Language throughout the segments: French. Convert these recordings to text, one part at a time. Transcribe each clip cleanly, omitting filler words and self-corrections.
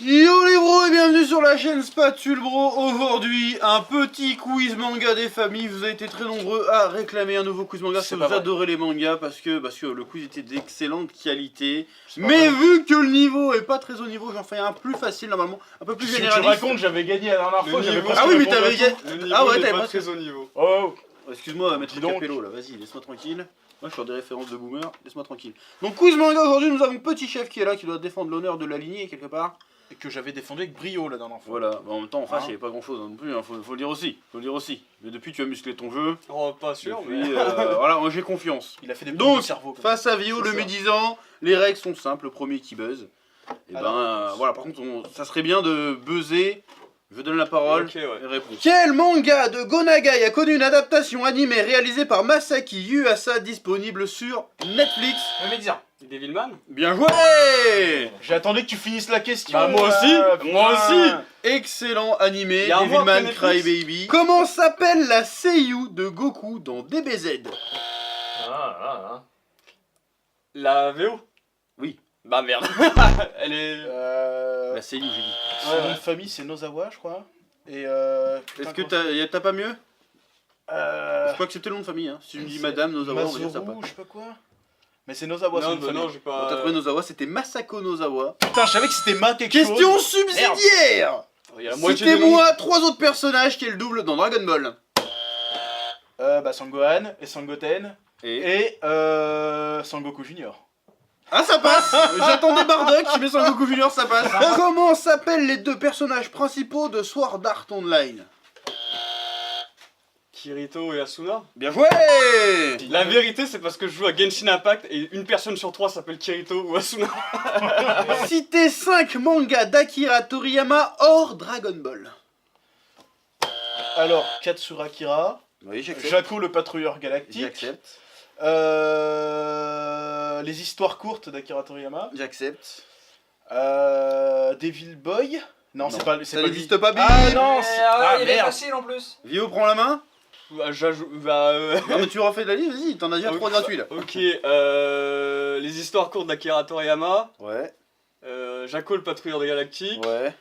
Yo les bros et bienvenue sur la chaîne Spatule Bro. Aujourd'hui, un petit quiz manga des familles. Vous avez été très nombreux à réclamer un nouveau quiz manga si vous adorez les mangas parce que le quiz était d'excellente qualité. Mais vu que le niveau est pas très haut niveau, j'en fais un plus facile normalement, un peu plus généraliste. Tu racontes, j'avais gagné la dernière fois, j'avais Ah oui mais t'avais gagné. Ah ouais t'avais pas très haut niveau. Oh, excuse-moi maître Capello là, vas-y laisse-moi tranquille. Moi je suis des références de boomer, laisse-moi tranquille. Donc quiz manga aujourd'hui, nous avons Petit Chef qui est là, qui doit défendre l'honneur de la lignée quelque part. et que j'avais défendu avec brio la dernière fois. Voilà, bah, en même temps en face il n'y avait pas grand chose non plus, hein. faut le dire aussi, Mais depuis tu as musclé ton jeu. Oh pas sûr Depuis, mais... voilà, moi j'ai confiance. Il a fait des Donc, de cerveau. face à Vio, le médisant, les règles sont simples, le premier qui buzz. Et voilà, par contre ça serait bien de buzzer. Je donne la parole Ok, ouais. et réponds. Quel manga de Go Nagai a connu une adaptation animée réalisée par Masaki Yuasa disponible sur Netflix? Le médisant. Devilman. Bien joué! J'attendais que tu finisses la question. Bah moi aussi, moi aussi. Excellent animé, Y a un mois Devilman après Cry Netflix. Baby. Comment s'appelle la seiyuu de Goku dans DBZ? La VO. Oui. Bah merde. Elle est... La seiyuu, j'ai dit. Son nom de famille c'est Nozawa je crois. Et Est-ce que t'as pas mieux? Je peux accepter le nom de famille, hein. Si tu me dis Madame Nozawa, on va dire ça pas. Mazoru, je sais pas quoi. Mais c'est Nozawa son Non, nom de bah famille. non, j'ai pas... T'as trouvé Nozawa, c'était Masako Nozawa. Putain, je savais que c'était Ma quelque chose. Question subsidiaire! Il y a la moitié des Citez-moi 3 autres personnages qui est le double dans Dragon Ball. Bah Sangohan et Sangoten et Sangoku Junior. Ah ça passe. J'attendais Bardock, je mets Sangoku Junior, ça passe. Comment s'appellent les deux personnages principaux de Sword Art Online? Kirito et Asuna. Bien joué. La vérité c'est parce que je joue à Genshin Impact et une personne sur 3 s'appelle Kirito ou Asuna. Citez 5 mangas d'Akira Toriyama hors Dragon Ball. Alors, Katsura Kira, Oui, j'accepte. Jaco le patrouilleur galactique, J'accepte. les histoires courtes d'Akira Toriyama, J'accepte. Devil Boy. Non, c'est pas Ça lui. n'existe pas, Bill. Ah non, il est merde. facile en plus. Vio, prends la main. Bah, j'ajoute... Bah, Non mais tu refais de la liste, vas-y, t'en as déjà 3 gratuits là. Ok, les histoires courtes d'Akira Toriyama. Ouais, Jaco le patrouilleur des galactiques. ouais.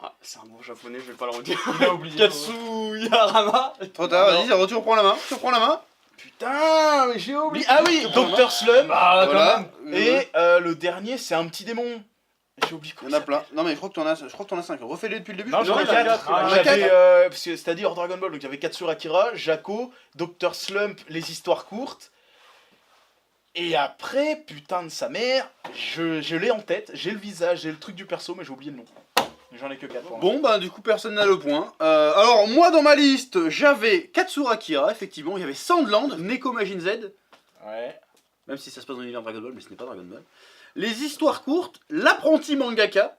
Ah, c'est un mot japonais, je vais pas le redire. Il a oublié. Katsuyarama. Trop tard, Non. vas-y, tu reprends la main. Tu reprends la main. Putain, mais j'ai oublié. Ah oui, Dr Slump. Bah, Voilà. Et le dernier, c'est un petit démon. J'ai oublié Il y en a plein. Non mais je crois que t'en as 5. Refais-les depuis le début. Non, j'en ai il y en a 4. quatre, il y en a J'avais, quatre. parce que c'est-à-dire hors Dragon Ball, donc il y avait Katsura Kira, Jaco, Dr Slump, les histoires courtes. Et après, putain de sa mère, je l'ai en tête, j'ai le visage, j'ai le truc du perso, mais j'ai oublié le nom. J'en ai que 4. Bon bah du coup personne n'a le point. Alors moi dans ma liste j'avais Katsura Kira, effectivement, il y avait Sandland, Neko Majin Z, Ouais. même si ça se passe dans l'univers Dragon Ball mais ce n'est pas Dragon Ball. Les histoires courtes, l'apprenti mangaka,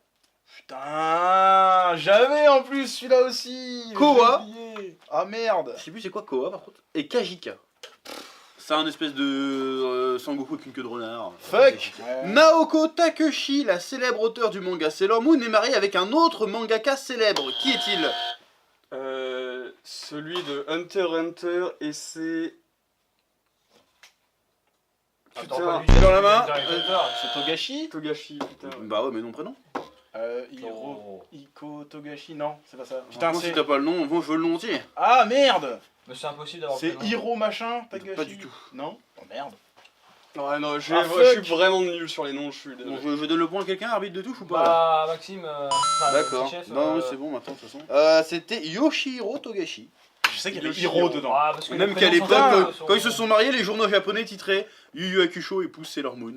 Putain, j'avais en plus celui-là aussi. mais Koa. j'ai oublié. Ah merde. je sais plus c'est quoi Koa par contre, et Kajika. C'est un espèce de Sangoku avec une queue de renard. Fuck. Naoko Takeuchi, la célèbre auteure du manga Sailor Moon, est mariée avec un autre mangaka célèbre. Qui est-il? Celui de Hunter x Hunter et c'est... Putain, c'est dans la main. C'est Togashi. Togashi, putain. Ouais. Bah ouais mais non prénom. Iko Togashi, non, c'est pas ça. Putain Putain, si c'est. t'as pas le nom, moi je veux le nom entier. Ah merde. Mais c'est impossible d'avoir C'est le prénom. Hiro machin, Togashi. Pas du tout. Non. Oh merde. Ouais, non, je Ah, suis vraiment nul sur les noms, je suis Bon, désolé. je donne le point à quelqu'un, arbitre de touche ou pas? Bah, Maxime, D'accord. Chef, Non, c'est bon maintenant de toute façon. C'était Yoshihiro Togashi. Je sais qu'il y avait Yoshihiro. Hiro dedans. Ah, parce que Même les qu'à prénoms l'époque, sont quand ils se sont mariés, les journaux japonais titraient Yu Yu Hakusho épouse Sailor Moon.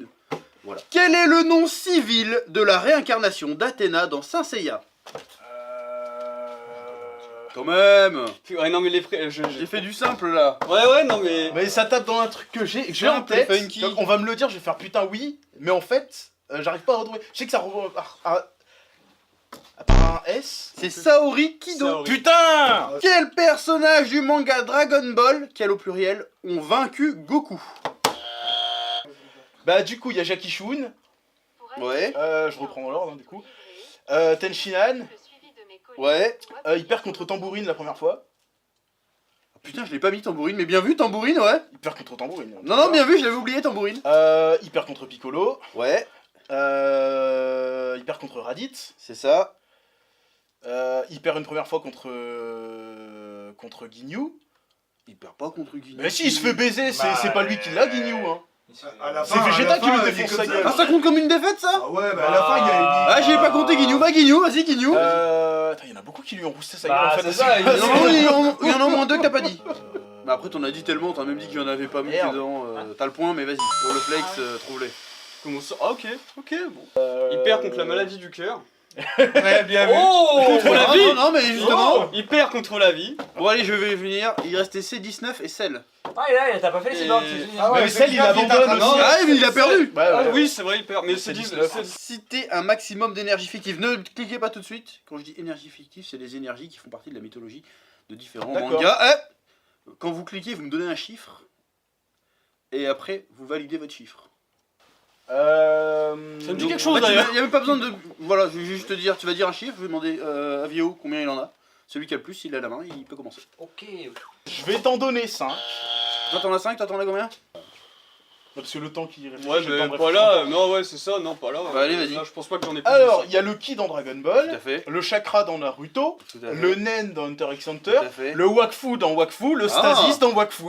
Voilà. Quel est le nom civil de la réincarnation d'Athéna dans Saint Seiya? Quand même. Ouais, non, mais les J'ai fait du simple là. Ouais, non, mais... Mais ça tape dans un truc que j'ai en Simple, tête. funky. Donc on va me le dire, je vais faire putain oui, mais en fait, j'arrive pas à retrouver. Je sais que ça à part un S. C'est Saori Kido. Saori. Putain. Quel personnage du manga Dragon Ball, quel au pluriel, ont vaincu Goku? Bah du coup il y a Jackie Chun. Ouais. Je reprends dans l'ordre hein, du coup. Tenshinhan. Ouais. Il perd contre Tambourine la première fois. Putain, je l'ai pas mis Tambourine, mais bien vu Tambourine, ouais. Il perd contre Tambourine. Non, non, bien vu, je l'avais oublié Tambourine. Il perd contre Piccolo. Ouais. Il perd contre Raditz. C'est ça. Il perd une première fois contre Guignou. Il perd pas contre Guignou. Mais si, il se fait baiser, c'est pas lui qui l'a, Guignou. Hein. À la C'est fin, Vegeta à la qui lui fin, défonce il est sa comme gueule. Ah, ça compte comme une défaite, ça? Ah ouais, bah à la fin, il y a Ah, j'ai pas compté Guignou. Bah, Guignou, vas-y, Guignou. Attends, il y en a beaucoup qui lui ont rousté sa gueule en fait. c'est ça, Non, non, il y en a au moins 2 que t'as pas dit. Mais après, t'en as dit tellement, t'as même dit qu'il y en avait pas mis Merde. dedans. T'as le point, mais vas-y, pour le flex, trouve-les. Comment ça? Ah, ok, bon. Il perd contre la maladie du cœur. Ouais, bien vu. Oh, contre la vie. Non, mais justement. Il perd contre la vie. Bon, allez, je vais venir. Il restait C19 et Cell. Ah, là, t'as pas fait les Et- bornes, Ah ouais, Mais c'est celle, il grave, abandonne attrape. aussi. Ah, mais il a perdu. Ah oui, c'est vrai, il perd. Mais c'est C'est 19. 19. Citez un maximum d'énergie fictive. Ne cliquez pas tout de suite. Quand je dis énergie fictive, c'est des énergies qui font partie de la mythologie de différents D'accord. mangas. Quand vous cliquez, vous me donnez un chiffre. Et après, vous validez votre chiffre. Ça me dit quelque chose d'ailleurs. Il n'y a même pas besoin de. Voilà, je vais juste te dire, tu vas dire un chiffre, je vais demander à Vio combien il en a. Celui qui a le plus, il a la main, il peut commencer. Ok. Je vais t'en donner 5. Toi t'en as 5, toi t'en as combien? Parce que le temps qu'il réfléchit. Ouais, j'ai le mais temps de pas réfléchir. là. Non, ouais, c'est ça, non, pas là. Bah, allez, vas-y. Là, je pense pas que j'en ai plus. Alors, il y a le Ki dans Dragon Tout à Ball, fait. le Chakra dans Naruto, Tout à fait. le Nen dans Hunter x Tout Hunter, à fait. le Wakfu dans Wakfu, le Stasis dans Wakfu.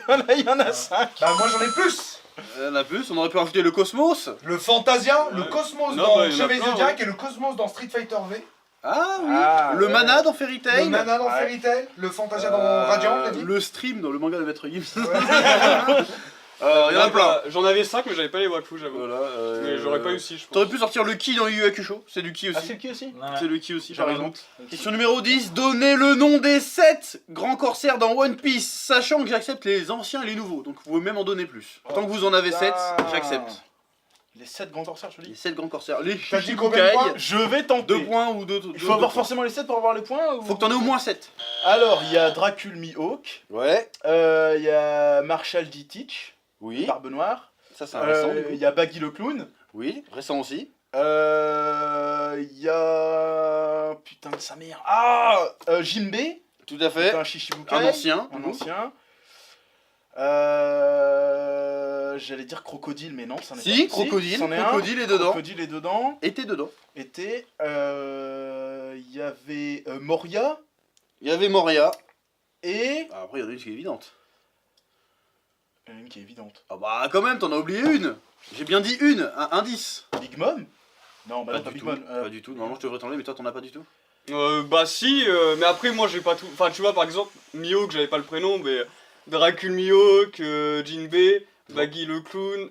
Voilà, il y en a 5. Bah moi j'en ai plus. Il y en a plus, on aurait pu rajouter le Cosmos. Le Fantasia, le Ouais. Cosmos Non, dans bah, il y en a Chevalier plein, Zodiac et le Cosmos dans Street Fighter V. Ah oui. Ah, Le ouais. Mana dans Fairy Tail. Le Nana dans Ouais. Fairy Tail, le Fantasia dans Radiant, t'as dit. Le stream dans le manga de Maître Gims. Ouais. Il y en a plein. J'en avais 5, mais j'avais pas les Wakfu, j'avoue. Voilà. Mais j'aurais pas eu 6, je pense. T'aurais pu sortir le Ki dans Yu Yu Hakusho, c'est du Ki Ah, aussi. c'est le Ki aussi C'est le Ki aussi, J'ai par raison. exemple. Question numéro 10, donnez le nom des 7 grands corsaires dans One Piece, sachant que j'accepte les anciens et les nouveaux, donc vous pouvez même en donner plus. Tant que vous en avez 7, j'accepte. Les 7 grands corsaires, je te Les dis. 7 grands corsaires. Les T'as dit combien de points? Shichibukai, Je vais tenter. 2 points ou 2. Il faut avoir forcément les 7 pour avoir les points ou... Faut que t'en aies au moins 7. Alors, il y a Dracul Mihawk, Ouais. il y a Marshall D. Teach, Oui. Barbe Noire, Ça c'est un récent. du coup. il y a Baggy le Clown, Oui, récent aussi. il y a... Putain de sa mère. Ah Jinbe, Tout à fait. c'est un Shishibukai. Un ancien. Un ancien. J'allais dire Crocodile, mais non, ça n'est Si, pas. Crocodile. c'en est un. Crocodile est dedans. Crocodile est dedans. Et t'es dedans. Était... Il y avait Moria Il y avait Moria. et... Ah, après, il y en a une qui est évidente. Il y en a une qui est évidente. Ah bah, quand même, t'en as oublié une. J'ai bien dit une, un indice. Big Mom. Non, bah non, pas du Big tout. Mom. Pas du tout. Normalement, je devrais t'en mais toi, t'en as pas du tout. Bah si, mais après moi j'ai pas tout. Enfin tu vois par exemple Mihawk, j'avais pas le prénom, mais Dracul Mihawk, Jinbe, Baggy le Clown,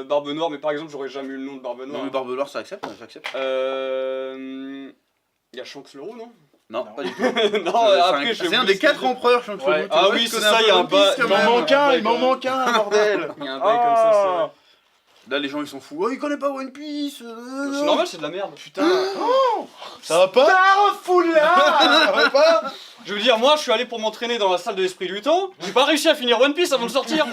Barbe Noire, mais par exemple j'aurais jamais eu le nom de Barbe Non, Noire. mais Barbe Noire, ça accepte, j'accepte. Il y a Shanks le Roux, non? Non, Non. pas du tout. Non, après C'est un des 4 empereurs, je Ouais. Ah oui, c'est ça, il y a un bas- Il m'en manque un, il m'en manque un, bordel. Il y a un bail comme ça, c'est vrai. Là, les gens ils sont fous. Oh, il connaît pas One Piece. C'est normal, c'est de la merde. Putain. Ça va pas? Ça va pas? Je veux dire, moi je suis allé pour m'entraîner dans la salle de l'esprit du temps, j'ai pas réussi à finir One Piece avant de sortir.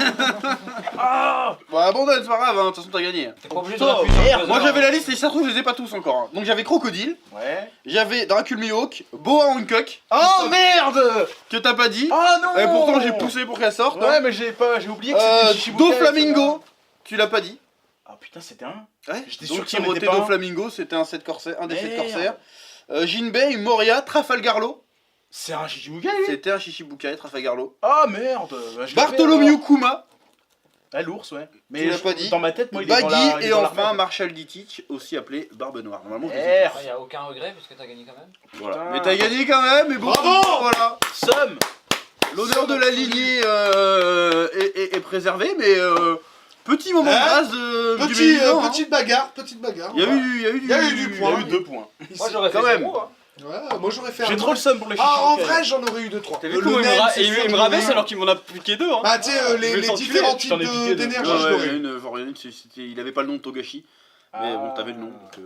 Bon, abandonne, c'est pas grave, hein, de toute façon, t'as gagné. T'es pas obligé de Putain, appuyer sur merde, le Moi, buzzer, j'avais hein. la liste et ça se trouve, je les ai pas tous encore. Hein. Donc, j'avais Crocodile, Ouais. j'avais Dracul Mihawk, Boa Hancock, Oh merde! que t'as pas dit. Ah non! Et pourtant, j'ai poussé pour qu'elle sorte. Ouais, hein. mais j'ai oublié que c'était Shishibukai. Doflamingo, tu l'as pas dit. Ah putain, c'était un. Ouais, J'étais donc sûr qu'il y en Timothée était pas un. Doflamingo, c'était un 7 corsaire, un des 7 Merde. corsaires. Jinbei, Moria, Trafalgarlo, C'est un Shishibukai, lui. c'était un Shichibukai, Trafalgarlo. Ah merde! Bah, je l'avais, Bartholomew alors. Kuma, Ah, l'ours, ouais. Mais Tu l'as pas dit. Dans ma tête, moi, il est dans Baggy la. il est et dans la enfin merde. Marshall D. Teach, aussi appelé Barbe Noire. Normalement, je les ai Merde. Il y a aucun regret puisque t'as gagné quand même. tous. Voilà. Putain. Mais t'as gagné quand même, mais bon, Bravo voilà. Somme! L'honneur de la lignée est préservé, mais petit moment de Hein grâce du Mélisant, hein. Petite bagarre, petite bagarre. Il y a eu Il y a eu du Il y point. a eu 2 points. Moi j'aurais fait Quand même. 0, hein. Ouais, moi j'aurais fait un. J'ai trop le seum pour les Ah, en Shishibukai. vrai, j'en aurais eu 2-3. T'as vu comment il me rabaisse alors qu'il m'en a piqué 2 hein. Bah, tu sais, Je les vais t'enculer, différents je t'en ai types piqué deux. d'énergie, Ouais, je ouais, l'aurais il y a eu. une, genre, il y en a une, il avait pas le nom de Togashi, mais bon, t'avais le nom. Donc,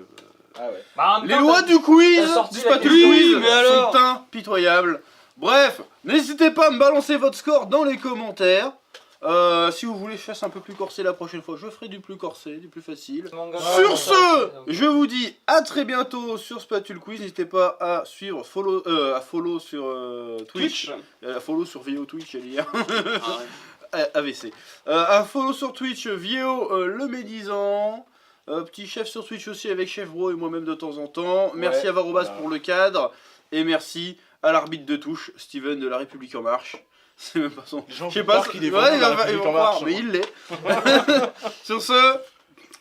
Ah ouais. Bah, en même Les temps, lois t'as- du quiz, t'as sorti du la Spatule question. Quiz, Oui, mais alors sont impitoyables. Bref, n'hésitez pas à me balancer votre score dans les commentaires. Si vous voulez que je fasse un peu plus corsé la prochaine fois, je ferai du plus corsé, du plus facile. Manga, Sur ouais, ce, donc- je vous dis à très bientôt sur Spatule Quiz. N'hésitez pas à suivre, à follow sur Twitch, à follow sur Vio Twitch, j'allais dire. AVC. À follow sur Twitch Vio le Médisant. Petit chef sur Twitch aussi avec Chef Bro et moi-même de temps en temps. Merci à Varobas voilà. pour le cadre. Et merci à l'arbitre de touche, Steven de La République En Marche. C'est même pas son. Les gens Je sais vont pas croire si- qu'il est ouais, vraiment il de la va République ils vont En Marche, croire, mais hein. il l'est. Sur ce,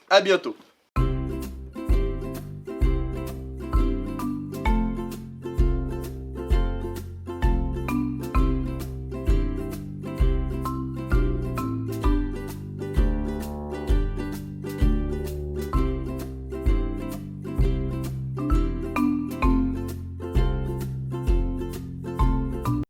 à bientôt.